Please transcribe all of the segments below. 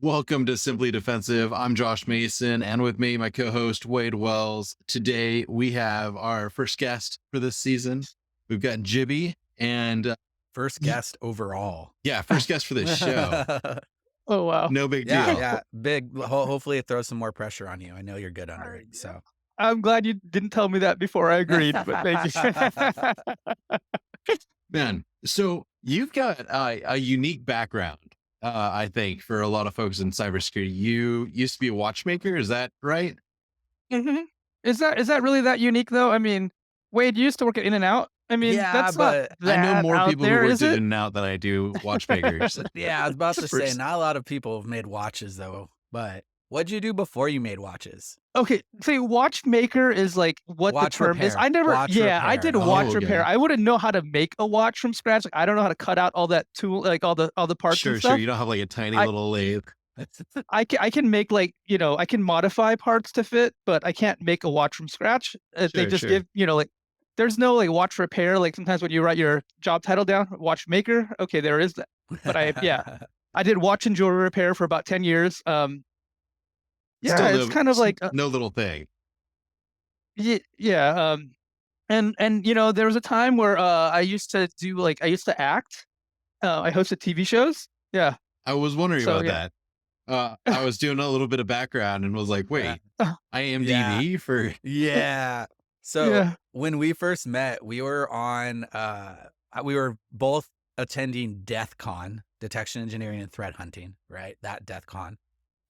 Welcome to Simply Defensive. I'm Josh Mason, and with me, my co-host Wade Wells. Today, we have our first guest for this season. We've got Jibby, and First guest overall. yeah, first guest for this show. Oh, wow. No big Yeah, deal. yeah. Big. Hopefully it throws some more pressure on you. I know you're good under it. So I'm glad you didn't tell me that before I agreed, but thank you. Man, so you've got a unique background, I think, for a lot of folks in cybersecurity. You used to be a watchmaker, is that right? Mhm. Is that really that unique, though? I mean, Wade, you used to work at In-N-Out. I mean, yeah, that's not but I know that more out people who there, worked is at it? In-N-Out than I do watchmakers. yeah, I was about to say First- not a lot of people have made watches though. But what'd you do before you made watches? Okay, see, watchmaker is like what the Watch term is. repair. I never, Watch I did repair. watch Oh, repair. okay. I wouldn't know how to make a watch from scratch. Like, I don't know how to cut out all that tool, like all the parts and Sure. stuff. You don't have like a tiny I little lathe. I can make like, I can modify parts to fit, but I can't make a watch from scratch. They Sure, just sure. give, like, there's no like watch repair. Like sometimes when you write your job title down, watchmaker, okay, there is that. But I did watch and jewelry repair for about 10 years. Yeah, it's kind of like, no little thing. yeah. And there was a time where I used to do like, I used to act. I hosted TV shows. Yeah. I was wondering So about yeah. that. I was doing a little bit of background and was like, Yeah. wait, Uh, IMDb for Yeah. So Yeah. when we first met, we were we were both attending DEath Con, Detection Engineering and Threat Hunting, right? That DEath Con.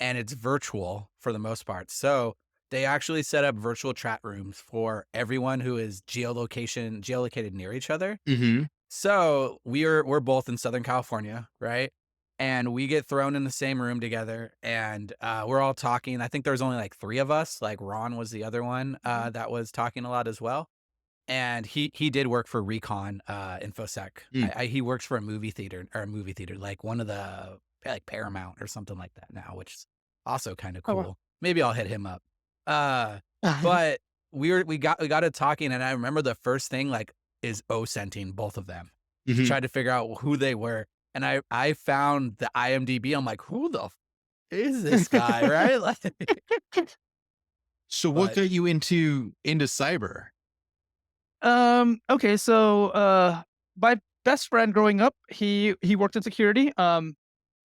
And it's virtual for the most part. So they actually set up virtual chat rooms for everyone who is geolocated near each other. Mm-hmm. So we're both in Southern California, right? And we get thrown in the same room together, and we're all talking. I think there was only like 3 of us. Like Ron was the other one that was talking a lot as well. And he did work for Recon InfoSec. Mm. He works for a movie theater, like one of the like Paramount or something like that now, which is also kind of Oh, wow. cool. Maybe I'll hit him up. But we got to talking, and I remember the first thing like is OSenting both of them to Mhm. try to figure out who they were. And I found the IMDb. I'm like, who the is this guy, right? Like, So what but got you into cyber? Okay, so my best friend growing up, he worked in security.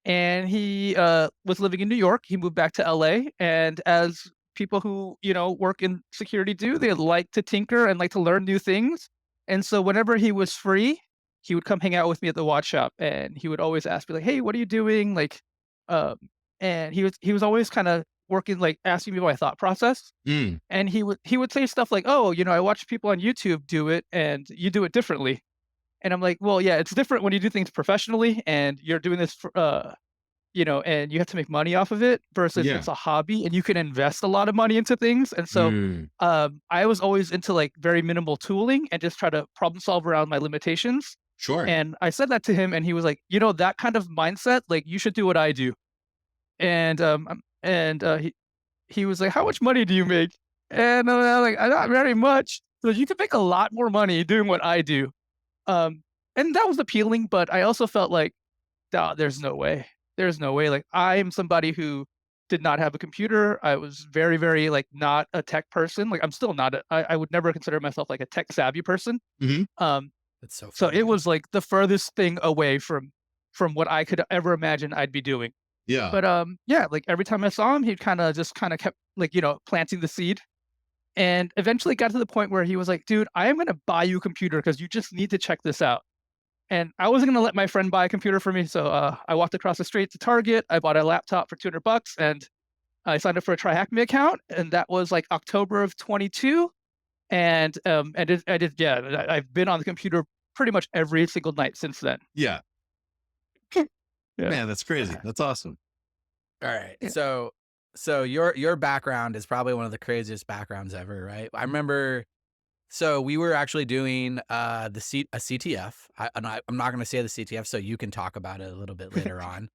And he was living in New York. He moved back to LA, and as people who work in security do, they like to tinker and like to learn new things. And so whenever he was free, he would come hang out with me at the watch shop, and he would always ask me like, "Hey, what are you doing?" Like, um, and he was always kind of working, like asking me my thought process. Mm. And he would say stuff like, "Oh, I watch people on YouTube do it, and you do it differently." And I'm like, "Well, yeah, it's different when you do things professionally and you're doing this for, and you have to make money off of it versus Yeah. it's a hobby and you can invest a lot of money into things." And so, Mm. I was always into like very minimal tooling and just try to problem solve around my limitations. Sure. And I said that to him, and he was like, "That kind of mindset, like you should do what I do." And he was like, "How much money do you make?" And I was like, "Not very much." So you can make a lot more money doing what I do. Um, and that was appealing, but I also felt like, "Nah, there's no way. There's no way." Like, I am somebody who did not have a computer. I was very, very, like, not a tech person. Like, I'm still not I would never consider myself, like, a tech savvy person. Mhm. Um, that's so so funny. it was, like, the furthest thing away from what I could ever imagine I'd be doing. Yeah. But, yeah, like, every time I saw him, he'd kinda kept, like, planting the seed, and eventually got to the point where he was like, "Dude, I am gonna buy you a computer because you just need to check this out." And I wasn't gonna let my friend buy a computer for me, so, I walked across the street to Target, I bought a laptop for $200, and I signed up for a Try Hack Me account, and that was, like, October of '22, and, yeah, I've been on the computer pretty much every single night since then. Yeah. Yeah. Man, that's crazy. That's awesome. All right. Yeah. So your background is probably one of the craziest backgrounds ever, right? I remember. So we were actually doing a CTF. I'm not going to say the CTF, so you can talk about it a little bit later on.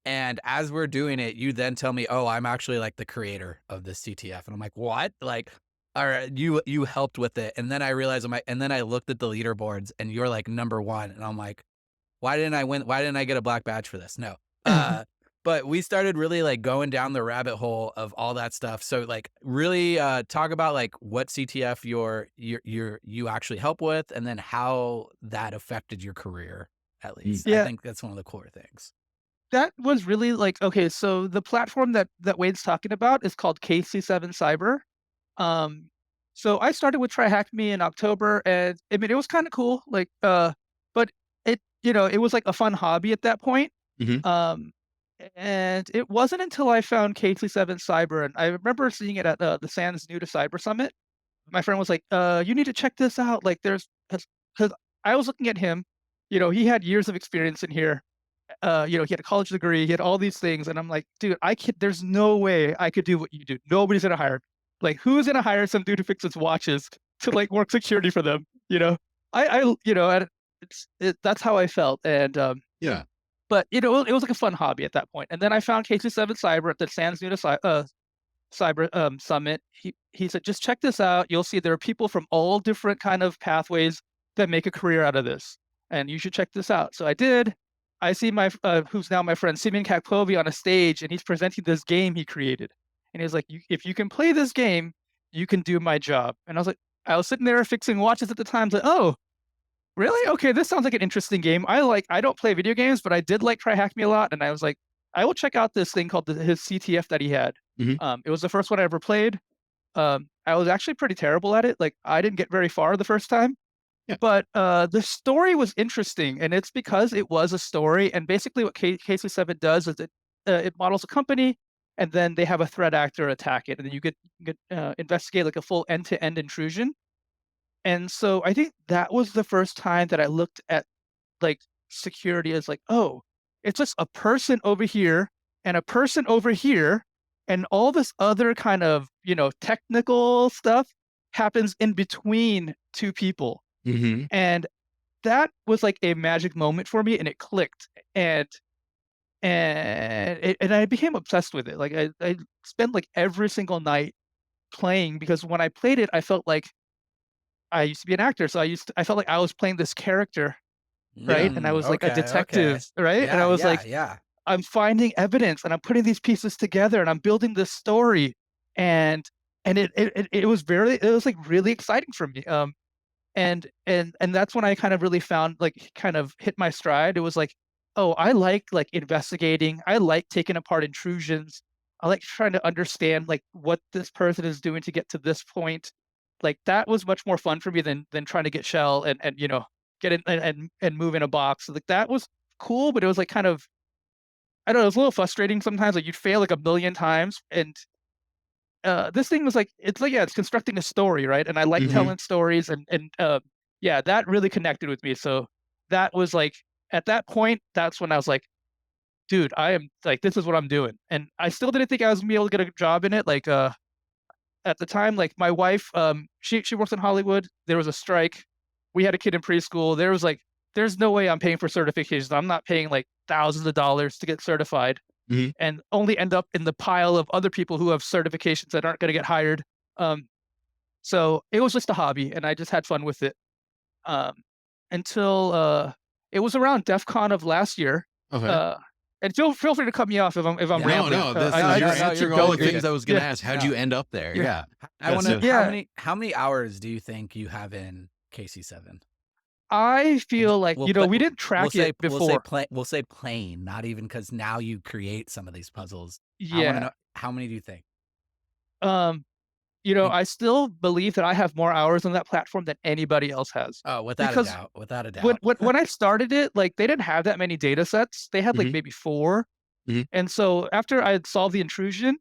And as we're doing it, you then tell me, "Oh, I'm actually like the creator of this CTF," and I'm like, "What?" Like, all right, you helped with it, and then I realized and then I looked at the leaderboards, and you're like number 1, and I'm like, "Why didn't I win? Why didn't I get a black badge for this?" No. But we started really like going down the rabbit hole of all that stuff. So like really talk about like what CTF you actually help with, and then how that affected your career at least. I Yeah, think that's one of the core things. that was really like okay. So the platform that Wade's talking about is called KC7 Cyber. Um, so I started with Try Hack Me in October, and I mean it was kind of cool. Like, but it was like a fun hobby at that point. Mhm. Um, and it wasn't until I found KC7 Cyber, and I remember seeing it at the Sans New to Cyber Summit. My friend was like, you need to check this out. Like, because I was looking at him, he had years of experience in here. He had a college degree, he had all these things, and I'm like, dude, there's no way I could do what you do. Nobody's gonna hire me. Like, who's gonna hire some dude who fixes watches to like work security for them? And that's how I felt, and Yeah. but it was like a fun hobby at that point. And then I found KC7 Cyber at the Sans New to Cyber Summit. He said, just check this out. You'll see there are people from all different kind of pathways that make a career out of this, and you should check this out. So I did. I see my who's now my friend Simeon Kakpovi on a stage, and he's presenting this game he created. And he's like, if you can play this game, you can do my job. And I was sitting there fixing watches at the time. Like, oh, really? Okay, this sounds like an interesting game. I don't play video games, but I did like Try Hack Me a lot, and I was like, I will check out this thing called his CTF that he had. Mhm. It was the first one I ever played. I was actually pretty terrible at it. Like, I didn't get very far the first time. Yeah. But the story was interesting, and it's because it was a story. And basically, what KC7 does is it models a company, and then they have a threat actor attack it, and then you get investigate like a full end-to-end intrusion. And so I think that was the first time that I looked at like security as like, oh, it's just a person over here and a person over here, and all this other kind of technical stuff happens in between two people. Mhm. And that was like a magic moment for me, and it clicked, and I became obsessed with it. Like I spent like every single night playing, because when I played it, I felt like I used to be an actor, so I felt like I was playing this character, right? And I was like a Okay. detective, right? And I Yeah. was Yeah. like, Yeah. I'm finding evidence, and I'm putting these pieces together, and I'm building this story, and it was like really exciting for me. And that's when I kind of really found like kind of hit my stride. It was like, oh, I like investigating. I like taking apart intrusions. I like trying to understand like what this person is doing to get to this point. Like that was much more fun for me than trying to get shell and get in and move in a box. Like that was cool, but it was like kind of, I don't know, it was a little frustrating sometimes. Like you'd fail like a million times, and this thing was like, it's constructing a story, right? And I like Mhm. telling stories, and yeah, that really connected with me. So that was like, at that point, that's when I was like, dude, I am like, this is what I'm doing. And I still didn't think I was gonna be able to get a job in it. Like at the time, like my wife, she works in Hollywood. There was a strike. We had a kid in preschool. There was like, there's no way I'm paying for certifications. I'm not paying like thousands of dollars to get certified Mhm. and only end up in the pile of other people who have certifications that aren't going to get hired. So it was just a hobby, and I just had fun with it um, until it was around DEF CON of last year. Okay. And feel free to cut me off if I'm Yeah. rambling. No, this I is you're just- answering you're all the going. things I was gonna Yeah. ask. How'd you end up there? You're- Yeah. I want to. so- Yeah. How many hours do you think you have in KC7? I feel like We'll we didn't we'll track say it before. we'll say plain, not even, because now you create some of these puzzles. I want to Yeah. know, how many do you think? Um, Think- I still believe that I have more hours on that platform than anybody else has. Oh, without Because a doubt, without a doubt. when I started it, like they didn't have that many data sets. They had like Mhm. maybe 4. Mhm. And so after I had solved the intrusion,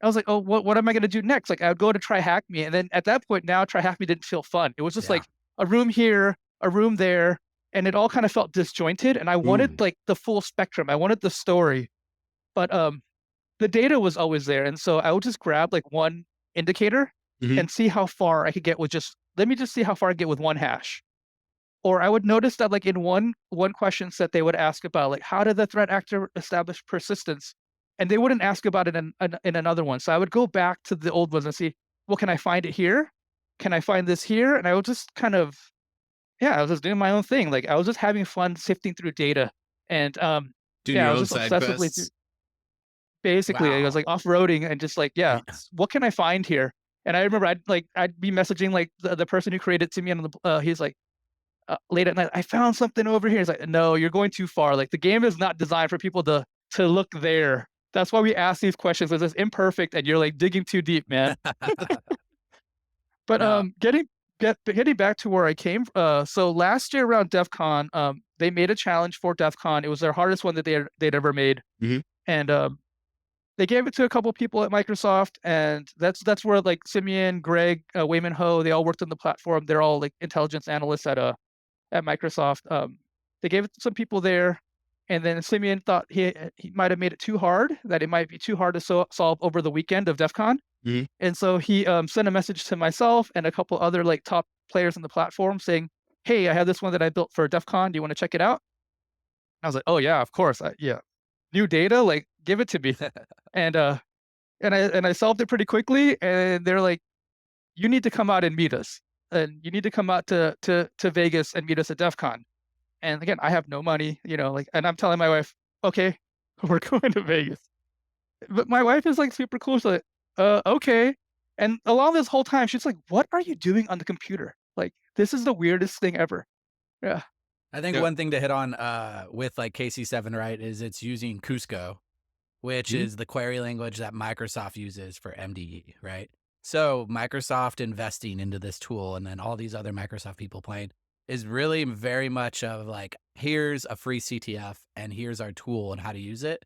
I was like, oh, what am I gonna do next? Like I would go to Try Hack Me, and then at that point now Try Hack Me didn't feel fun. It was just Yeah. like a room here, a room there, and it all kind of felt disjointed. And I wanted like the full spectrum. I wanted the story, but the data was always there, and so I would just grab like one indicator Mhm. and see how far I could get with just let me just see how far I get with one hash. Or I would notice that like in one question set they would ask about like how did the threat actor establish persistence, and they wouldn't ask about it in another one. So I would go back to the old ones and see, well, can I find it here? Can I find this here? And I would just kind of, yeah, I was just doing my own thing. Like I was just having fun sifting through data, and Doing yeah, I your was own just side obsessively quests. Basically, it was Wow. like off-roading and just like, yeah, what can I find here? And I remember I'd be messaging like the person who created it to me on the he's like late at night, I found something over here. He's like, no, you're going too far. Like the game is not designed for people to look there. That's why we ask these questions. Because it's imperfect and you're like digging too deep, man. But No. getting back to where I came. So last year around DEF CON, they made a challenge for DEF CON. It was their hardest one that they'd ever made, and they gave it to a couple people at Microsoft, and that's where like Simeon, Greg, Wayman Ho, they all worked on the platform. They're all like intelligence analysts at Microsoft. They gave it to some people there, and then Simeon thought he might have made it too hard, that it might be too hard to solve over the weekend of DEF CON. And so he sent a message to myself and a couple other like top players on the platform saying, "Hey, I have this one that I built for DEF CON. Do you want to check it out?" I was like, "Oh yeah, of course. Yeah, new data, like give it to me." And I solved it pretty quickly. And they're like, "You need to come out and meet us, and you need to come out to Vegas and meet us at DEF CON." And again, I have no money, like, and I'm telling my wife, "Okay, we're going to Vegas." But my wife is like super cool. She's like, okay. And along this whole time, she's like, "What are you doing on the computer? Like, this is the weirdest thing ever." Yeah. I think Yeah. one thing to hit on with like KC7, right, is it's using Cusco, which is the query language that Microsoft uses for MDE, right? So Microsoft investing into this tool and then all these other Microsoft people playing is really very much of like, here's a free CTF and here's our tool and how to use it.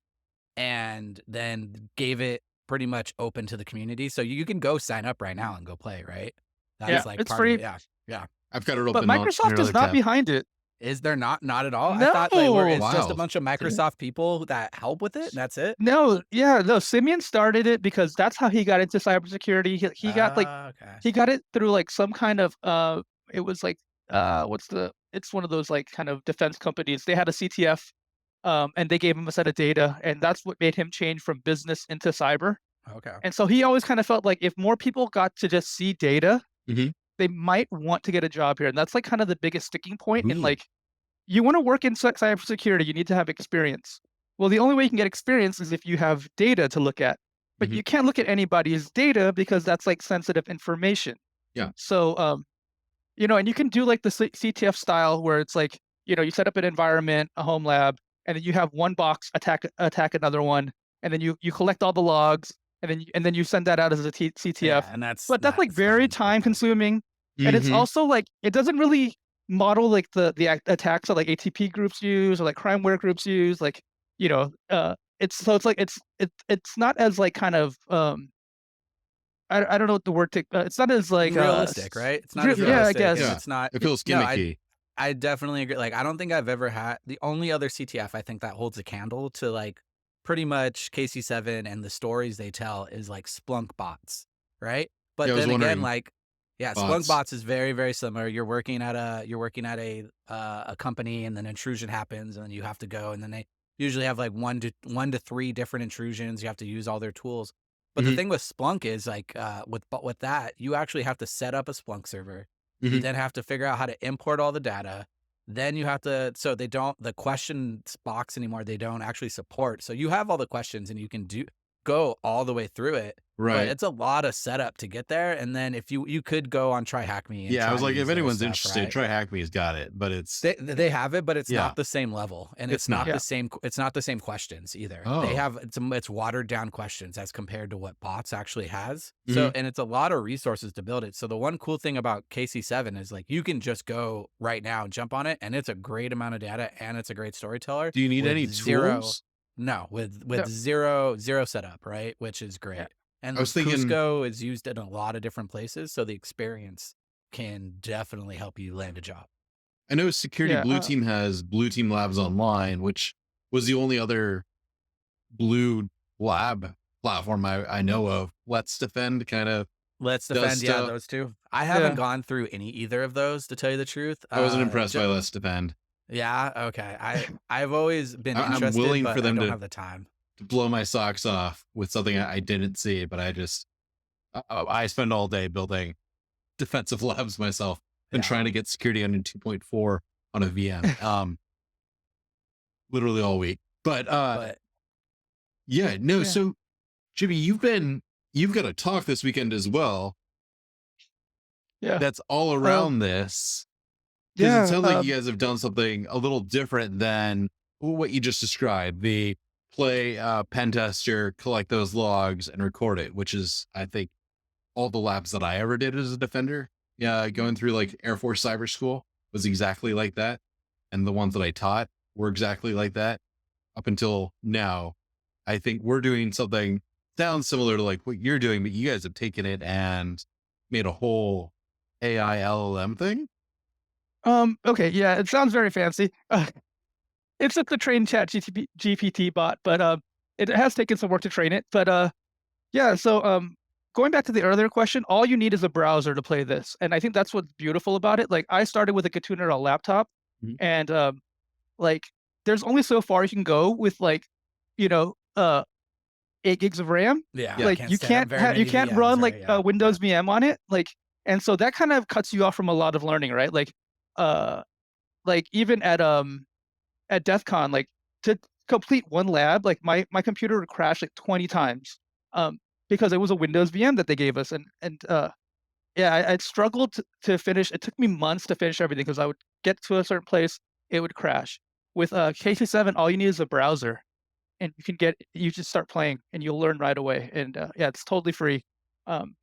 And then gave it pretty much open to the community. So you can go sign up right now and go play, right? Yeah, That's like it's part of free. it. Yeah. Yeah. I've got it But open on Microsoft your is other not tab. behind it. Is there not at all? I thought like it's No. just a Wow. bunch of Microsoft people that help with it. And that's it. No, yeah, no, Simeon started it because that's how he got into cybersecurity. He got like Okay. he got it through like some kind of it was like it's one of those like kind of defense companies. They had a CTF and they gave him a set of data, and that's what made him change from business into cyber. Okay. And so he always kind of felt like if more people got to just see data, Mhm. they might want to get a job here. And that's like kind of the biggest sticking point in Ooh. like, you want to work in cybersecurity, you need to have experience. Well, the only way you can get experience is if you have data to look at. But you can't look at anybody's data because that's like sensitive information. Yeah. So, and you can do like the CTF style where it's like, you set up an environment, a home lab, and then you have one box attack another one, and then you collect all the logs, and then you send that out as a CTF. Yeah, and But that's like very fine. time consuming, and it's also like it doesn't really model like the attacks that like ATP groups use or like crimeware groups use. Like, it's like it's not as like kind of I don't know what the word it's not as like realistic, right? It's not as yeah, I realistic. guess. And Yeah. it's not. It feels no, gimmicky. I definitely agree. Like, I don't think I've ever had the only other CTF I think that holds a candle to like pretty much KC7 and the stories they tell is like Splunk bots, right? But Yeah, I was then again, wondering, like, yeah, bots. Splunk bots is very, very similar. You're working at a company, and then intrusion happens, and then you have to go, and then they usually have like one to three different intrusions. You have to use all their tools. But the thing with Splunk is like with that, you actually have to set up a Splunk server. You then have to figure out how to import all the data. Then you have to, so they don't, the questions box anymore, they don't actually support. So you have all the questions and you can go all the way through it. Right. But it's a lot of setup to get there. And then if you could go on Try Hack Me. And Yeah, I try was to like, use if their anyone's stuff, interested, right? Try Hack Me's got it, but it's They have it, but it's Yeah. not the same level, and It's it's not not. the same. It's not the same questions either. Oh. They have it's watered down questions as compared to what bots actually has. So, and it's a lot of resources to build it. So the one cool thing about KC7 is like you can just go right now and jump on it, and it's a great amount of data, and it's a great storyteller. Do you need with any tools? No, with No. zero setup, right? Which is great. Yeah. And I was thinking- Cusco is used in a lot of different places, so the experience can definitely help you land a job. I know Security Yeah, Blue Team has Blue Team Labs Online, which was the only other blue lab platform I know of. Let's Defend kind of. Let's does Defend, yeah, stuff. those two. I haven't Yeah. gone through either of those, to tell you the truth. I wasn't impressed by Let's Defend. Yeah, okay. I've always been I'm interested, willing but for them I don't to- have the time. To blow my socks off with something I didn't see, but I spend all day building defensive labs myself and Yeah. trying to get security under 2.4 on a VM. Literally all week. But Yeah, no. Yeah. So, Jimmy, you've got a talk this weekend as well. Yeah. That's all Um, around this because it yeah. sounds like you guys have done something a little different than what you just described. The play pen tester, collect those logs, and record it, which is, I think, all the labs that I ever did as a defender. Yeah, Mhm. going through like Air Force Cyber School was exactly like that, and the ones that I taught were exactly like that up until now. I think we're doing something sounds similar to like what you're doing, but you guys have taken it and made a whole AI LLM thing. Okay. Yeah. It sounds very fancy. It's just a trained chat GPT bot, but it has taken some work to train it. But yeah. So going back to the earlier question, all you need is a browser to play this, and I think that's what's beautiful about it. Like I started with a Katuner laptop, Mhm. and like there's only so far you can go with like, you know, 8 gigs of RAM. Yeah, Yeah. I Like can't stand up very you many can't VMs, run like right? a Yeah, yeah. Windows VM on it. Like, and so that kind of cuts you off from a lot of learning, right? Uh, like even at DEF CON, like to complete one lab, like my computer would crash like 20 times, um, because it was a Windows VM that they gave us, and yeah, I'd struggled to finish. It took me months to finish everything because I would get to a certain place, it would crash. With KC7, all you need is a browser, and you just start playing, and you'll learn right away. And yeah, it's totally free. Um,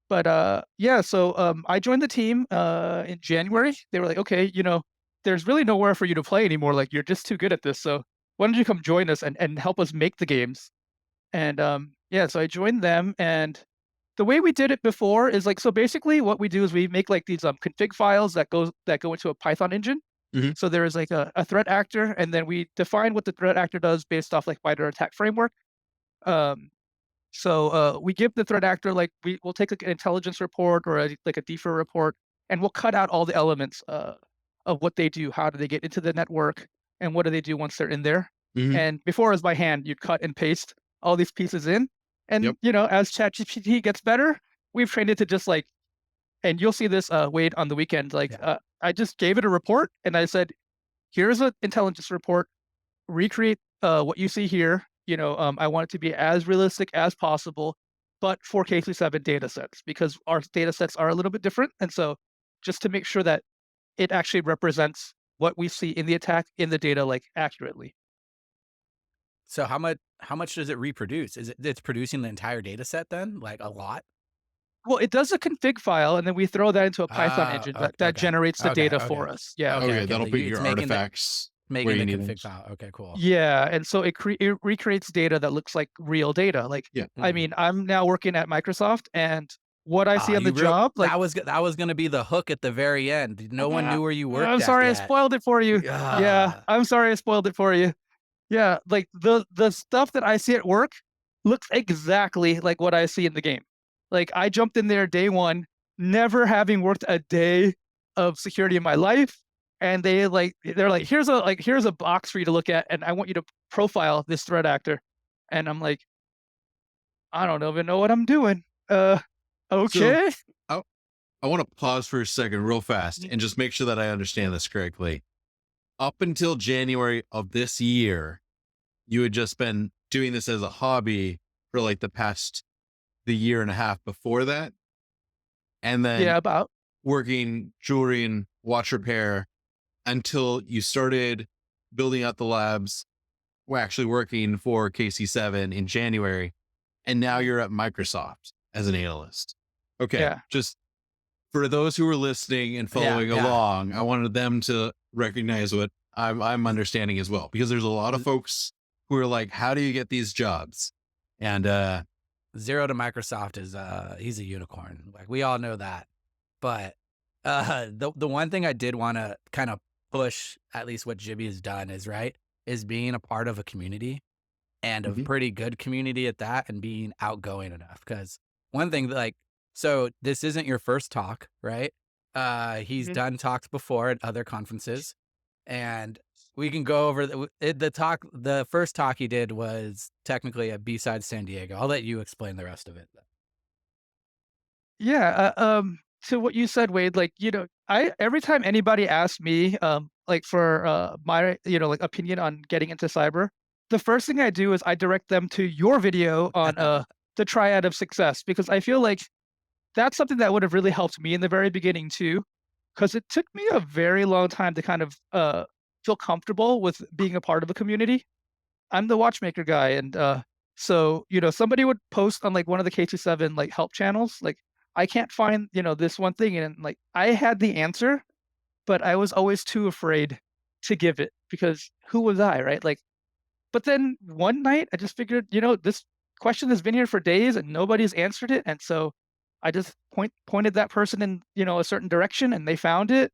but yeah, so I joined the team in January. They were like, okay, there's really nowhere for you to play anymore. Like you're just too good at this. So why don't you come join us and help us make the games? And yeah, so I joined them. And the way we did it before is like, so basically what we do is we make like these config files that go into a Python engine. Mhm. So there is like a threat actor, and then we define what the threat actor does based off like wider attack framework. Um, so we give the threat actor like we'll take like an intelligence report or like a defer report, and we'll cut out all the elements of what they do. How do they get into the network, and what do they do once they're in there? Mhm. And before it was by hand, you'd cut and paste all these pieces in. And Yep. as ChatGPT gets better, we've trained it to just like, and you'll see this Wade on the weekend. Like Yeah. I just gave it a report, and I said, "Here's an intelligence report. Recreate what you see here. I want it to be as realistic as possible, but for KC7 data sets because our data sets are a little bit different. And so just to make sure that it actually represents what we see in the attack in the data like accurately. So how much does it reproduce? It's producing the entire data set then? Like a lot? Well, it does a config file, and then we throw that into a Python Ah, engine that okay. generates the Okay, data okay. for us. Yeah. Okay, Okay, okay. that'll put It's your making the artifacts where you need them. config file. Okay, cool. Yeah, and so it recreates data that looks like real data. Like, Yeah. I Mhm. mean, I'm now working at Microsoft, and what I Ah, see on the you real job, like, that was gonna be the hook at the very end. No one knew where you worked I'm at sorry I yet. spoiled it for you. Yeah, Yeah. I'm sorry I spoiled it for you. Yeah, like the stuff that I see at work looks exactly like what I see in the game. Like I jumped in there day one, never having worked a day of security in my life, and they're like, here's a box for you to look at, and I want you to profile this threat actor, and I'm like, I don't even know what I'm doing. So Okay. I, I want to pause for a second, real fast, Mm, and just make sure that I understand this correctly. Up until January of this year, you had just been doing this as a hobby for like the year and a half before that, and then yeah, about. working jewelry and watch repair until you started building out the labs. We're actually working for KC7 in January, and now Mhm. you're at Microsoft as an analyst. Okay, Yeah. just for those who are listening and Yeah, following yeah. along, I wanted them to recognize what I'm understanding as well, because there's a lot of folks who are like, "How do you get these jobs?" And Zero to Microsoft is he's a unicorn. Like we all know that. But the one thing I did want to kind of push, at least what Jibby has done is being a part of a community and a Mhm. pretty good community at that and being outgoing enough. Cause one thing that, like, so this isn't your first talk, right? He's Mhm. done talks before at other conferences, and we can go over the talk. The first talk he did was technically at B-side San Diego. I'll let you explain the rest of it. Yeah, to what you said, Wade, like, I every time anybody asks me, like for my, like opinion on getting into cyber, the first thing I do is I direct them to your video on the triad of success, because I feel like that's something that would have really helped me in the very beginning too, because it took me a very long time to kind of feel comfortable with being a part of a community. I'm the watchmaker guy, and so somebody would post on like one of the K27 like help channels, like I can't find this one thing, and like I had the answer, but I was always too afraid to give it because who was I, right? Like, but then one night I just figured, this question has been here for days and nobody's answered it, and so I just pointed that person in a certain direction, and they found it,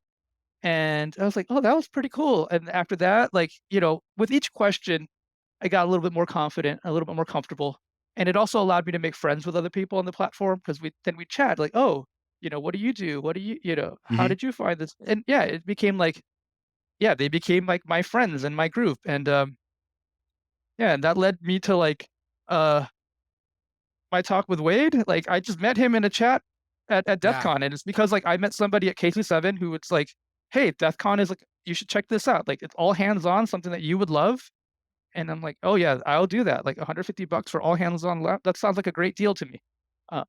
and I was like, oh, that was pretty cool. And after that, like with each question I got a little bit more confident, a little bit more comfortable, and it also allowed me to make friends with other people on the platform because we chat like, "Oh, what do you do? What do how Hmm. did you find this?" And yeah, it became like, yeah, they became like my friends and my group, and yeah, and that led me to like uh my talk with Wade. Like I just met him in a chat at DEF Yeah. CON, and it's because like I met somebody at KC7 who was like, "Hey, DEF CON is like you should check this out. Like it's all hands on, something that you would love." And I'm like, "Oh, yeah, I'll do that, like, $150 for all hands on lap that sounds like a great deal to me." Uh,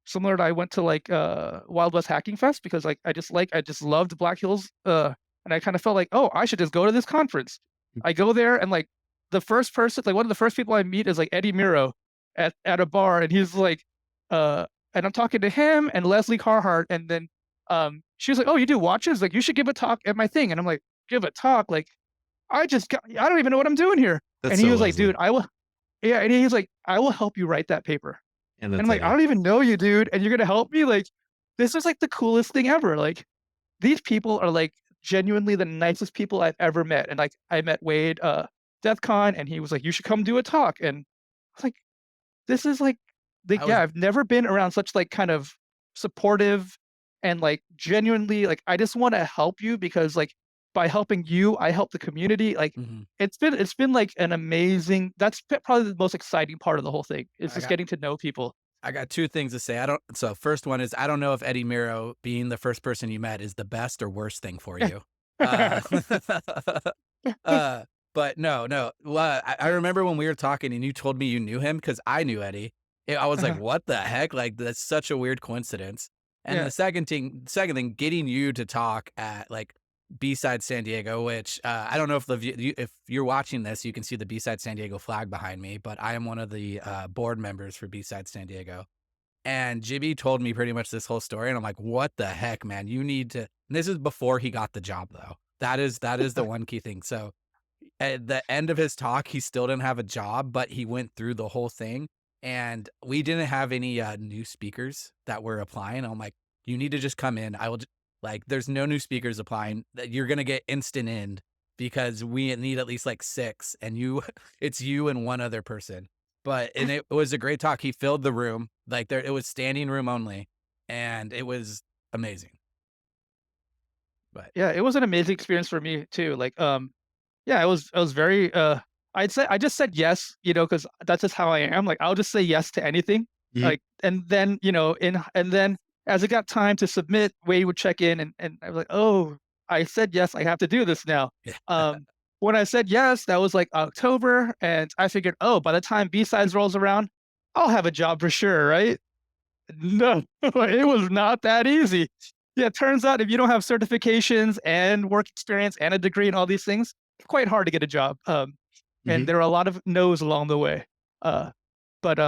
Similar to I went to, like, Wild West Hacking Fest because, like, I just loved Black Hills, and I kinda felt like, "Oh, I should just go to this conference." I go there and, like, the first person like, one of the first people I meet is, like, Eddie Miro at a bar, and he's like, uh and I'm talking to him and Leslie Carhart, and then, she was like, "Oh, you do watches? Like, you should give a talk at my thing." And I'm like, "Give a talk? Like, I don't even know what I'm doing here." That's And he so was like, Leslie. "Dude, I will." Yeah, and he's like, "I will help you write that paper." And And I'm that's like, "I Eddie. don't even know you, dude, and you're gonna help me?" Like, this is like the coolest thing ever. Like, these people are like genuinely the nicest people I've ever met. And like I met Wade DEF CON, and he was like, "You should come do a talk." And I was like, this is like, I yeah, was I've never been around such like kind of supportive and like genuinely like I just want to help you because like by helping you, I help the community. Like mhm. it's been like an amazing probably the most exciting part of the whole thing is I just got getting to know people. I got 2 things to say. I don't so first one is I don't know if Eddie Miro being the first person you met is the best or worst thing for you. Uh, uh, but no. Well, I remember when we were talking and you told me you knew him because I knew Eddie. I was like, "What the heck?" Like, that's such a weird coincidence. And Yeah. the second thing, getting you to talk at, like, B-Side San Diego, which, I don't know if if you're watching this, you can see the B-Side San Diego flag behind me, but I am one of the, board members for B-Side San Diego. And Jibby told me pretty much this whole story, and I'm like, "What the heck, man? You need to." And this is before he got the job, though. That is the one key thing. So at the end of his talk, he still didn't have a job, but he went through the whole thing, and we didn't have any new speakers that were applying. I'm like, "You need to just come in. I will." Like, there's no new speakers applying. That you're gonna get instant in because we need at least like six, and you, it's you and one other person. And it was a great talk. He filled the room. Like there, it was standing room only, and it was amazing. But Yeah, it was an amazing experience for me too. Like, yeah, I was very I'd say I just said yes, because that's just how I am. Like I'll just say yes to anything. Hmm. Like and then, and then as it got time to submit, Wade would check in, and I was like, "Oh, I said yes, I have to do this now." Um when I said yes, that was like October, and I figured, "Oh, by the time B-sides rolls around, I'll have a job for sure, right?" No, it was not that easy. Yeah, it turns out if you don't have certifications and work experience and a degree and all these things, it's quite hard to get a job. And Hmm. there are a lot of no's along the way. Uh, but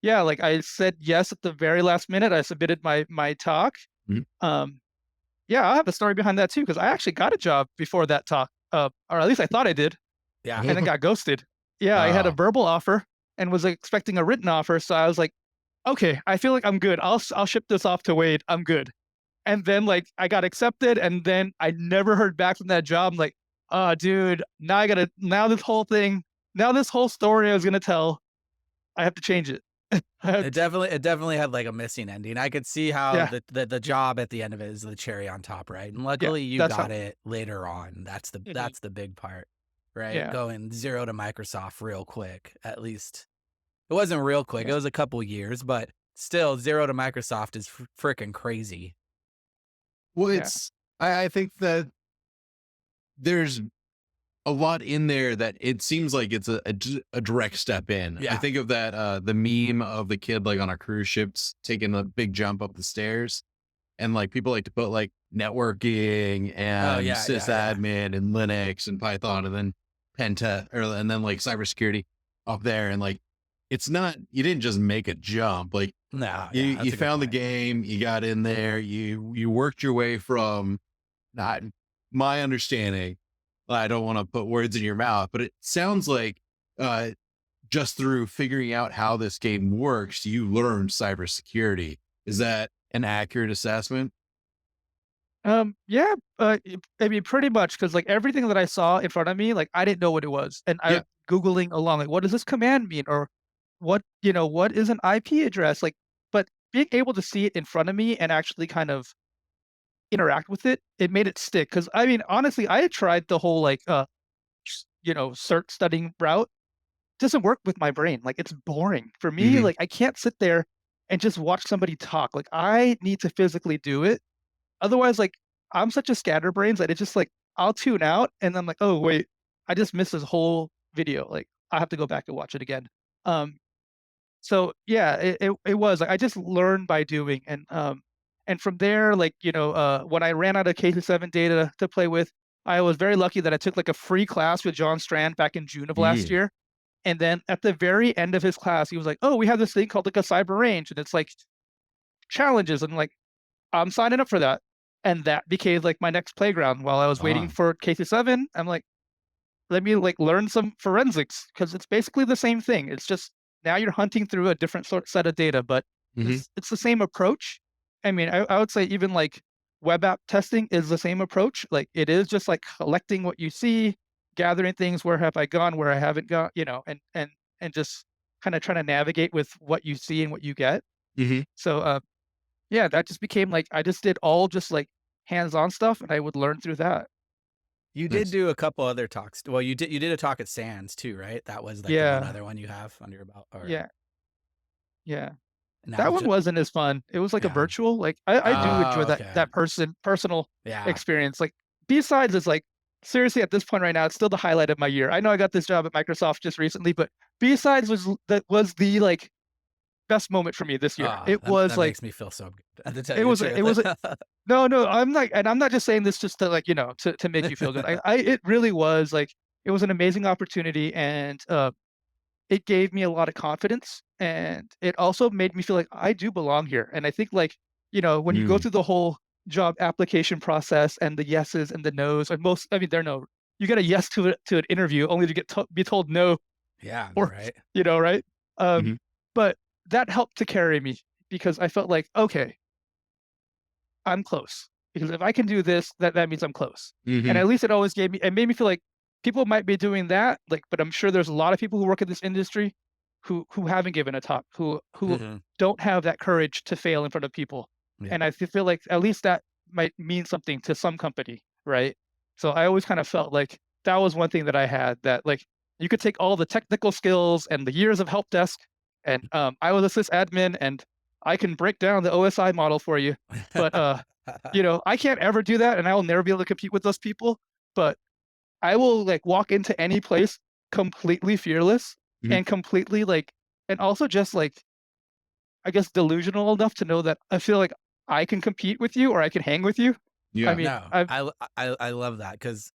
yeah, like I said yes at the very last minute. I submitted my talk. Hmm. Um, yeah, I have a story behind that too because I actually got a job before that talk, or at least I thought I did, yeah, and then got ghosted. Yeah, I had a Oh. verbal offer and was expecting a written offer, so I was like, "Okay, I feel like I'm good. I'll ship this off to Wade. I'm good." And then, like, I got accepted, and then I never heard back from that job. I'm like, "Oh, dude, now this whole story I was gonna tell, I have to change it." I have it definitely had like a missing ending. I could see how Yeah, the job at the end of it is the cherry on top, right? And yeah, luckily you that's how got it later on. mhm, That's the big part, right? yeah, Going zero to Microsoft real quick. At least it wasn't real quick. yeah, It was a couple years, but still zero to Microsoft is freaking crazy. Well, yeah, I think that there's a lot in there that it seems like it's a direct step in. I Yeah. think of that the meme of the kid like on a cruise ship's taking a big jump up the stairs, and like people like to put like networking Oh and yeah, yeah, yeah. sysadmin and Linux and Python and then and then like cybersecurity up there, and like it's not, you didn't just make a jump. Like No, yeah, you that's a good found the point. game, you got in there, you worked your way from, not my understanding, I don't want to put words in your mouth, but it sounds like uh just through figuring out how this game works, you learned cybersecurity. Is that an accurate assessment? Yeah, I mean, pretty much, because like everything that I saw in front of me, like I didn't know what it was, and I Yeah. was googling along, like, what does this command mean, or what, what is an IP address, like. But being able to see it in front of me and actually kind of interact with it, it made it stick. Because I mean, honestly, I had tried the whole like, cert studying route. Doesn't work with my brain. Like it's boring for me. Hmm. Like I can't sit there and just watch somebody talk. Like I need to physically do it. Otherwise, like, I'm such a scatterbrains that it's just like I'll tune out and I'm like, "Oh, wait, I just missed this whole video." Like, I have to go back and watch it again. Um, so yeah, it was like I just learned by doing, and from there, like, when I ran out of K-7 data to play with, I was very lucky that I took like a free class with John Strand back in June of last Yeah. year. And then at the very end of his class, he was like, "Oh, we have this thing called like a cyber range, and it's like challenges." And like, I'm signing up for that. And that became like my next playground while I was waiting Ah. for K-7. I'm like, let me like learn some forensics because it's basically the same thing. It's just now you're hunting through a different set of data, but Hmm. it's the same approach. I mean, I would say even like web app testing is the same approach. Like it is just like collecting what you see, gathering things. Where have I gone? Where I haven't gone? And just kind of trying to navigate with what you see and what you get. Hmm. So yeah, that just became like I just did all just like hands-on stuff, and I would learn through that. You did Nice. do a couple other talks. Well, you did a talk at Sands too, right? That was like the one Yeah, other one you have under your belt, or yeah, yeah. now That one just wasn't as fun. It was like a yeah. virtual. Like I do enjoy Oh, that okay. that personal Yeah. experience. Like B-sides is like seriously at this point right now, it's still the highlight of my year. I know I got this job at Microsoft just recently, but B-sides that was the like best moment for me this year. Oh, It that was that like makes me feel so good, to tell it you the was truth. it was a, no, no, I'm not just saying this just to like, to make you feel good. I it really was like it was an amazing opportunity, and it gave me a lot of confidence, and it also made me feel like I do belong here. And I think like, when you go Mm. through the whole job application process and the yeses and the nos, and most, I mean, there are no, you get a yes to an interview only to be told no, Yeah, or, right. right? Um, Hmm. but that helped to carry me because I felt like, okay, I'm close. Because if I can do this, that means I'm close. And Hmm. at least it made me feel like people might be doing that, like, but I'm sure there's a lot of people who work in this industry who haven't given a top, who Mhm. don't have that courage to fail in front of people. Yeah. And I feel like at least that might mean something to some company, right? So I always kind of felt like that was one thing that I had, that like you could take all the technical skills and the years of help desk, and I was a sysadmin and I can break down the OSI model for you, but I can't ever do that, and I will never be able to compete with those people. But I will like walk into any place completely fearless Hmm. and completely like, and also just like, I guess, delusional enough to know that I feel like I can compete with you or I can hang with you. I Yeah. mean, No, I've I love that because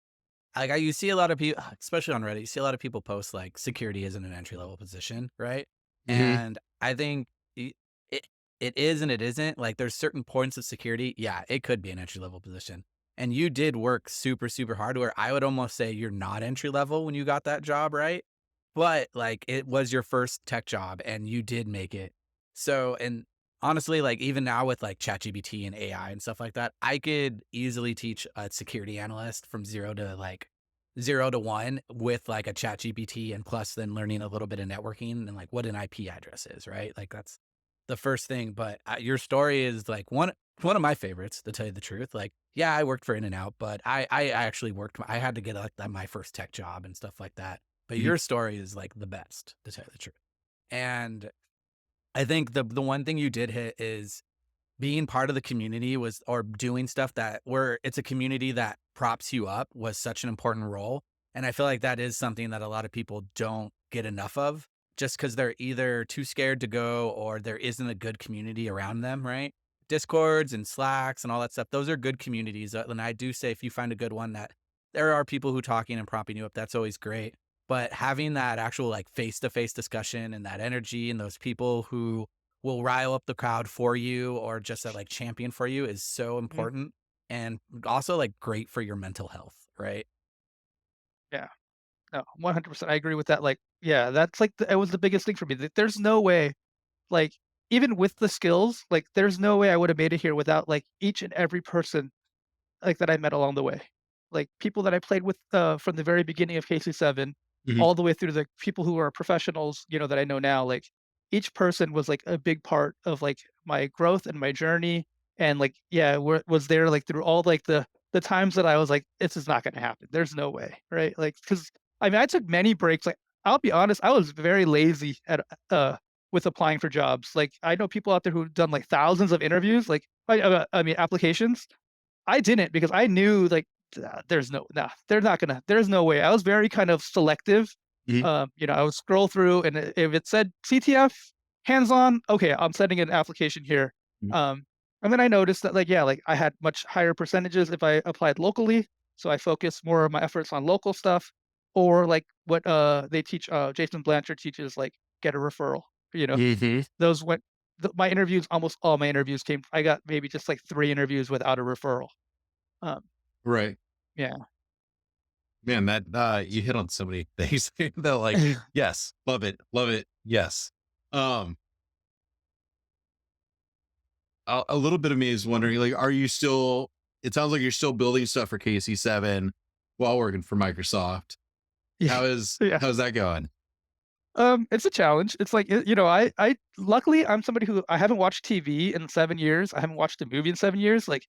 you see a lot of people, especially on Reddit, you see a lot of people post like security isn't an entry level position, right? Hmm. And I think it it is and it isn't. Like there's certain points of security, yeah, it could be an entry level position. And you did work super super hard. Where I would almost say you're not entry level when you got that job, right? But like it was your first tech job, and you did make it. So and honestly, like even now with like ChatGPT and AI and stuff like that, I could easily teach a security analyst from 0 to 1 with like a ChatGPT, and plus then learning a little bit of networking and like what an IP address is, right? Like that's the first thing. But your story is like one of my favorites, to tell you the truth. Like, yeah, I worked for In and Out, but I actually worked. I had to get like my first tech job and stuff like that. But Hmm. your story is like the best, to tell you the truth. And I think the one thing you did hit is being part of the community or doing stuff that where it's a community that props you up was such an important role. And I feel like that is something that a lot of people don't get enough of, just because they're either too scared to go or there isn't a good community around them, right? Discords and Slacks and all that stuff, those are good communities. And I do say if you find a good one that there are people who talking and propping you up, that's always great. But having that actual like face-to-face discussion and that energy and those people who will rile up the crowd for you or just that like champion for you is so Mhm. important and also like great for your mental health, right? Yeah. No, 100%. I agree with that. Like, yeah, that's like it was the biggest thing for me. There's no way, like, even with the skills, like, there's no way I would have made it here without like each and every person like that I met along the way. Like people that I played with from the very beginning of KC7 Mhm. all the way through the people who are professionals, that I know now. Like each person was like a big part of like my growth and my journey. And like, yeah, was there like through all like the times that I was like, this is not going to happen. There's no way, right? Like, because I mean, I took many breaks. Like, I'll be honest, I was very lazy at with applying for jobs. Like, I know people out there who've done like thousands of interviews, like I mean applications. I didn't because I knew like there's no nah, they're not gonna there's no way. I was very kind of selective. Mhm. I would scroll through and if it said CTF hands on, okay, I'm sending an application here. Mhm. Um, and then I noticed that like yeah, like I had much higher percentages if I applied locally. So I focused more of my efforts on local stuff, or like what they teach. Jason Blanchard teaches like get a referral. You know, Mhm. those went. My interviews, almost all my interviews came. I got maybe just like 3 interviews without a referral. Um, Right. yeah. Man, that you hit on so many things that like, yes, love it, yes. Um, a little bit of me is wondering, like, are you still? It sounds like you're still building stuff for KC7 while working for Microsoft. Yeah. Yeah. How's that going? It's a challenge. It's like, I luckily, I'm somebody who I haven't watched TV in 7 years. I haven't watched a movie in 7 years. Like,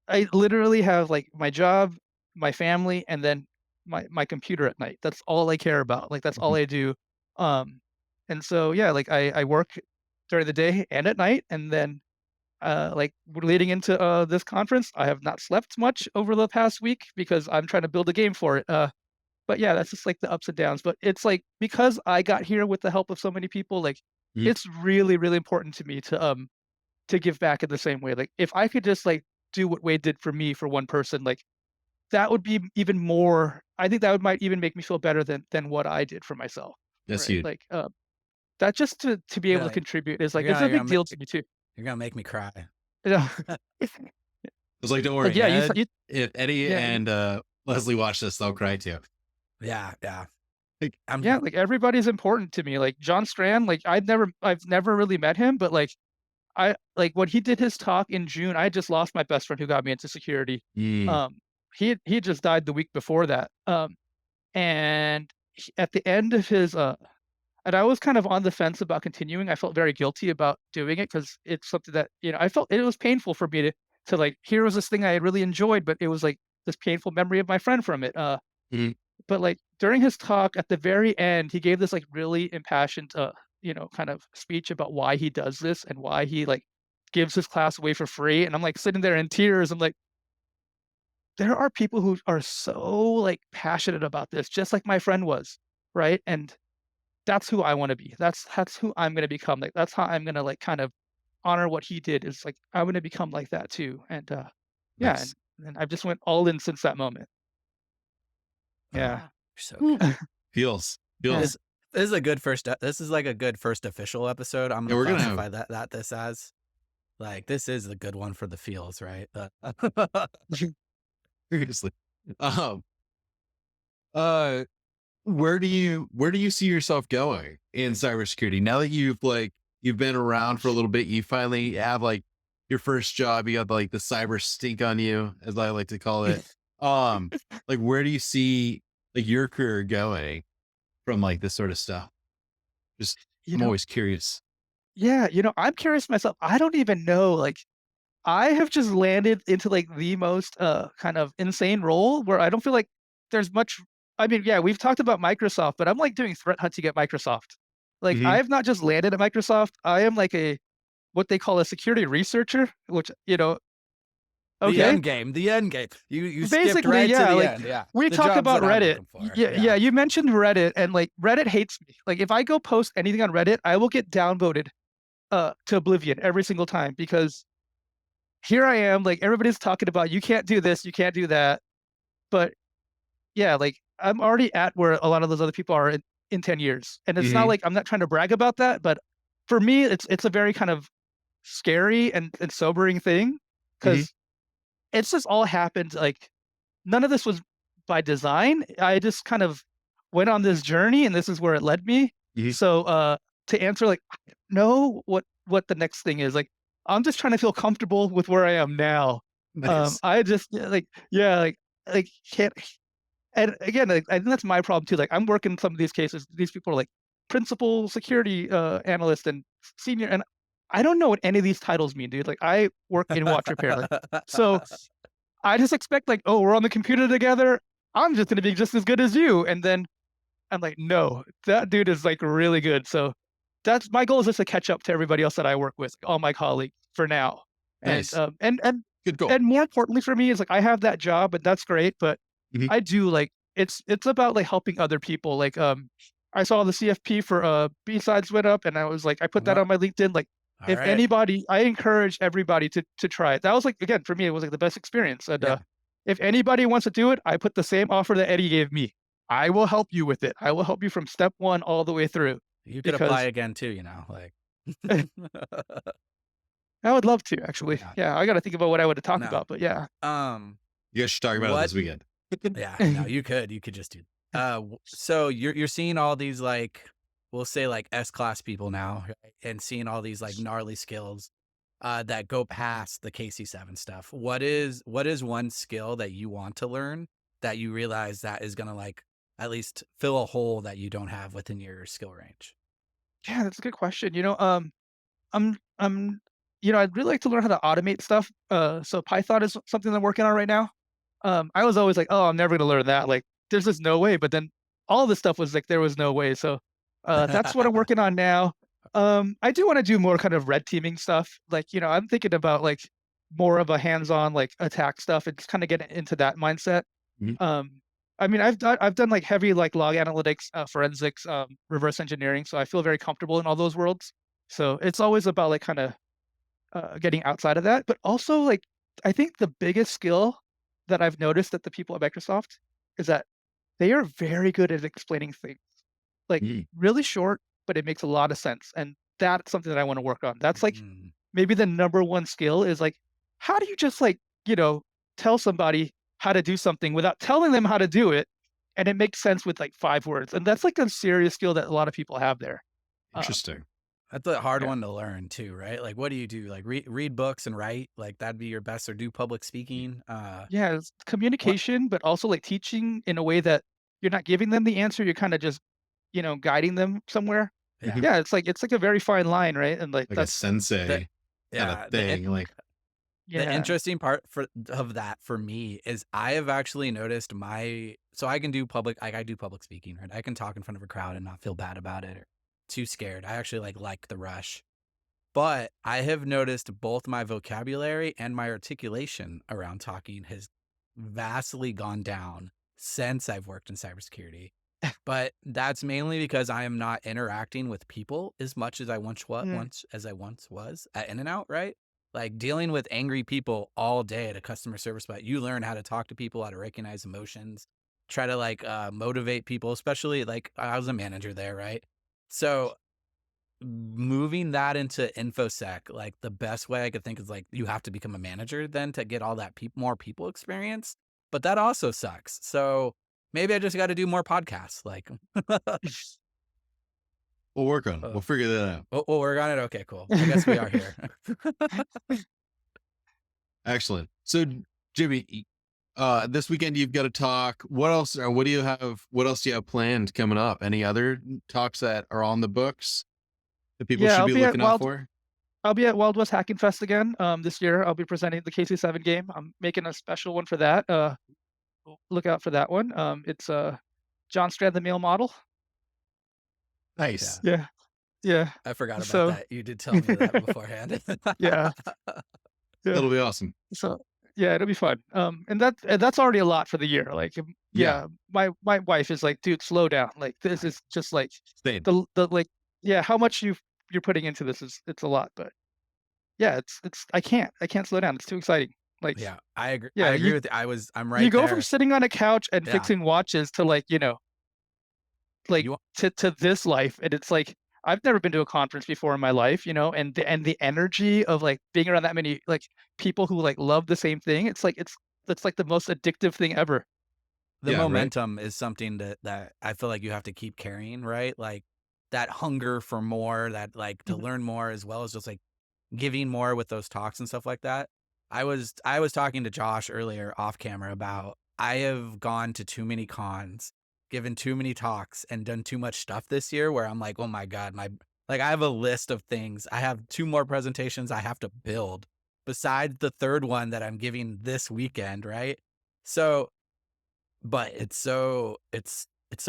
I literally have, like, my job, my family, and then my computer at night. That's all I care about. Like, that's all Mhm. I do. Um, and so, yeah, like, I work during the day and at night, and then, like, leading into, this conference, I have not slept much over the past week because I'm trying to build a game for it. But yeah, that's just like the ups and downs. But it's like because I got here with the help of so many people, like Mhm. it's really, really important to me to give back in the same way. Like if I could just like do what Wade did for me for one person, like that would be even more. I think that would might even make me feel better than what I did for myself. That's Right. huge. Like that just to be You're able to gonna, contribute is like you're it's gonna, a you're big gonna, deal to me too. you're gonna make me cry. Yeah. I was like, don't Like worry, yeah, Ed. If Eddie yeah, and Leslie watch this, they'll cry too. Yeah, yeah. Like, yeah, like everybody's important to me. Like John Strand, like I've never really met him, but like I like when he did his talk in June, I had just lost my best friend who got me into security. mm, Um, he had just died the week before that. And at the end of his and I was kind of on the fence about continuing. I felt very guilty about doing it because it's something that I felt it was painful for me to like here was this thing I had really enjoyed, but it was like this painful memory of my friend from it. mhm. But like during his talk at the very end, he gave this like really impassioned, kind of speech about why he does this and why he like gives his class away for free. And I'm like sitting there in tears. I'm like, there are people who are so like passionate about this, just like my friend was, right? And that's who I want to be. That's who I'm gonna become. Like that's how I'm gonna like kind of honor what he did. Is like I'm gonna become like that too. And yeah, and, Nice. and I've just went all in since that moment. Yeah. Ah, you're so Whew. good. Feels Yeah. feels. This is a good first. This is like a good first official episode. I'm Yeah, gonna we're gonna have classify that this as like this is a good one for the feels, right? seriously. Um, uh, where do you see yourself going in cybersecurity now that you've been around for a little bit? You finally have like your first job. You got like the cyber stink on you, as I like to call it. Um, like where do you see like your career going from like this sort of stuff? Just You I'm know, always curious. yeah, I'm curious myself. I don't even know. Like, I have just landed into like the most kind of insane role where I don't feel like there's much. I mean, yeah, we've talked about Microsoft, but I'm like doing threat hunting at Microsoft. Like, I Hmm. have not just landed at Microsoft. I am like a what they call a security researcher, which The Okay. end game. The end game. You skipped Basically, right to yeah, the like, end. Yeah. we The talk jobs about that I'm Reddit. looking for. Yeah, you mentioned Reddit, and like Reddit hates me. Like if I go post anything on Reddit, I will get downvoted to oblivion every single time because here I am, like everybody's talking about you can't do this, you can't do that. But yeah, like I'm already at where a lot of those other people are in 10 years. And it's not Mhm. like I'm not trying to brag about that, but for me, it's a very kind of scary and sobering thing Mhm. because it's just all happened. Like none of this was by design. I just kind of went on this journey and this is where it led me. Mhm. So to answer like I don't know what the next thing is, like I'm just trying to feel comfortable with where I am now. Nice. I just yeah, like can't and again, like, I think that's my problem too. Like I'm working some of these cases. These people are like principal security analyst and senior, and I don't know what any of these titles mean, dude. Like I work in watch repair, like so I just expect like, oh, we're on the computer together. I'm just gonna be just as good as you, and then I'm like, no, that dude is like really good. So that's my goal is just to catch up to everybody else that I work with, all my colleagues for now, and Nice. Good goal. and more importantly for me is like I have that job, and that's great, but Mhm. I do like it's about like helping other people. Like I saw the CFP for B-sides went up and I was like I put that Well, on my LinkedIn. Like all if right. anybody I encourage everybody to try it. That was like again for me, it was like the best experience. And Yeah. if anybody wants to do it, I put the same offer that Eddie gave me. I will help you with it. I will help you from step one all the way through You could apply because again too, like. I would love to actually. Yeah. Yeah, I got to think about what I would talk No. about, but yeah. You guys should talk about it What this weekend. Yeah, no, you could just do so you're seeing all these like we'll say like S-class people now, right? And seeing all these like gnarly skills that go past the KC7 stuff. What is one skill that you want to learn that you realize that is gonna like at least fill a hole that you don't have within your skill range? Yeah, that's a good question. I'm I'd really like to learn how to automate stuff. So Python is something I'm working on right now. I was always like, "Oh, I'm never gonna learn that." Like, there's just no way. But then all this stuff was like, there was no way. So that's what I'm working on now. I do want to do more kind of red teaming stuff. Like, I'm thinking about like more of a hands-on like attack stuff and just kind of get into that mindset. Mhm. Um, I mean, I've done like heavy like log analytics, forensics, reverse engineering. So I feel very comfortable in all those worlds. So it's always about like kind of getting outside of that. But also, like, I think the biggest skill that I've noticed that the people at Microsoft is that they are very good at explaining things, like Mhm. really short, but it makes a lot of sense. And that's something that I want to work on. That's like Mm. maybe the number one skill is like, how do you just like, tell somebody how to do something without telling them how to do it? And it makes sense with like 5 words. And that's like a serious skill that a lot of people have there. Um, Interesting. That's a hard yeah. one to learn too, right? Like what do you do? Like read books and write? Like that'd be your best or do public speaking? Yeah, it's What communication, but also like teaching in a way that you're not giving them the answer, you're kinda just, guiding them somewhere. yeah. Mhm. Yeah, it's like a very fine line, right? And like Like a that's The sensei kinda yeah, thing, like the yeah. interesting part of that for me is I have actually noticed so I can do I do public speaking, right? I can talk in front of a crowd and not feel bad about it or too scared. I actually like the rush. But I have noticed both my vocabulary and my articulation around talking has vastly gone down since I've worked in cybersecurity. But that's mainly because I am not interacting with people as much as I Mm, once was at In and Out, right? Like dealing with angry people all day at a customer service spot. You learn how to talk to people, how to recognize emotions, try to like motivate people, especially like I was a manager there, right? So moving that into infosec, like the best way I could think is like you have to become a manager then to get all that more people experience. But that also sucks. So maybe I just got to do more podcasts. Like, we'll work on it. uh, We'll figure that out. oh, we're on it. Okay, cool. I guess we are here. Excellent. So, Jimmy, this weekend you've got to talk. What else? Or what do you have? What else do you have planned coming up? Any other talks that are on the books that people Yeah, should be looking out for? I'll be at Wild West Hacking Fest again, this year. I'll be presenting the KC7 game. I'm making a special one for that. Look out for that one. It's John Strand the male model. Yeah, Nice. Yeah, yeah. I forgot about So that. You did tell me that beforehand. yeah, yeah. That'll be awesome. So Yeah, it'll be fun. And that's already a lot for the year. Like, Yeah. yeah, my wife is like, dude, slow down. Like, this is just like Same. the like, yeah, how much you're putting into this is it's a lot, but yeah, it's I can't slow down. It's too exciting. Like, Yeah, I agree. I yeah, agree with you. I'm you right go from there. sitting on a couch and Yeah, fixing watches to like, like you to this life, and it's like I've never been to a conference before in my life, and the energy of like being around that many like people who like love the same thing. It's like the most addictive thing ever. the Yeah. Right. momentum is something that I feel like you have to keep carrying, right? Like that hunger for more, that like to Mhm. learn more, as well as just like giving more with those talks and stuff like that. I was talking to Josh earlier off camera about I have gone to too many cons, given too many talks, and done too much stuff this year where I'm like, oh my God, my like I have a list of things. I have 2 more presentations I have to build besides the third one that I'm giving this weekend, right? So, but it's so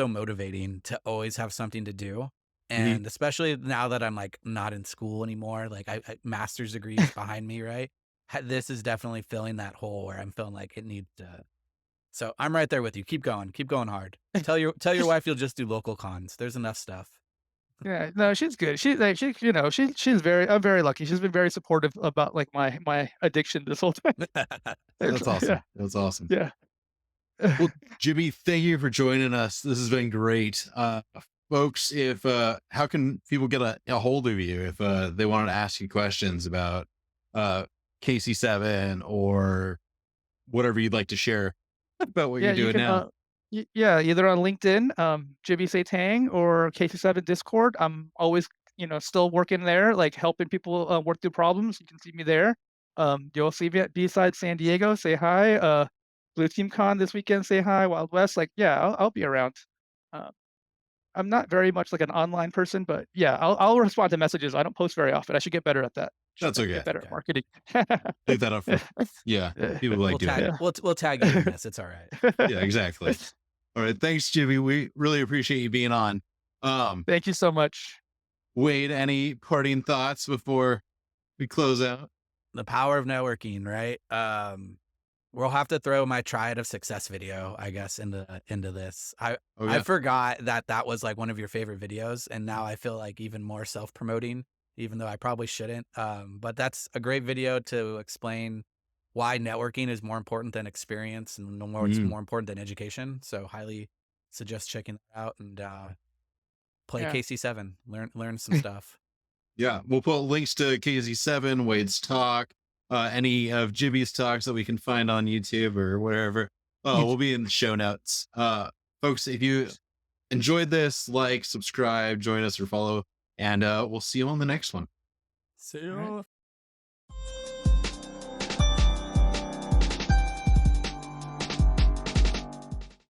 motivating to always have something to do. Mhm. And especially now that I'm like not in school anymore, like I master's degrees behind me, right? This is definitely filling that hole where I'm feeling like it needs to. So I'm right there with you. Keep going hard. Tell your wife you'll just do local cons. There's enough stuff. Yeah, no, she's good. She's like she's very I'm very lucky. She's been very supportive about like my addiction this whole time. It's, That's yeah, awesome. That's awesome. yeah. Well, Jimmy, thank you for joining us. This has been great. Folks, if how can people get a hold of you if they wanted to ask you questions about uh KC7 or whatever you'd like to share about what Yeah, you're you doing can now? yeah, either on LinkedIn, Jibby Say Tang or KC7 Discord. I'm always, still working there, like helping people work through problems. You can see me there. You'll see me at B-Side San Diego. Say hi. Blue Team Con this weekend. Say hi. Wild West. Like, yeah, I'll be around. Uh, I'm not very much like an online person, but yeah, I'll respond to messages. I don't post very often. I should get better at that. Should That's okay. get better at Okay. marketing. Leave that up for yeah. Yeah. People like doing it. We'll tag you in this. It's all right. Yeah, exactly. All right. Thanks, Jimmy. We really appreciate you being on. Thank you so much. Wade, any parting thoughts before we close out? The power of networking, right? We'll have to throw my triad of success video, I guess, into this. Oh I yeah. forgot that was like one of your favorite videos, and now I feel like even more self-promoting, even though I probably shouldn't. But that's a great video to explain why networking is more important than experience and it's Mm, more important than education. So highly suggest checking that out and play Yeah. KC7, learn some stuff. yeah. We'll put links to KZ7, Wade's talk, any of Jibby's talks that we can find on YouTube or wherever. We'll be in the show notes. Folks, if you enjoyed this, like, subscribe, join us or follow, and we'll see you on the next one. See All right. you.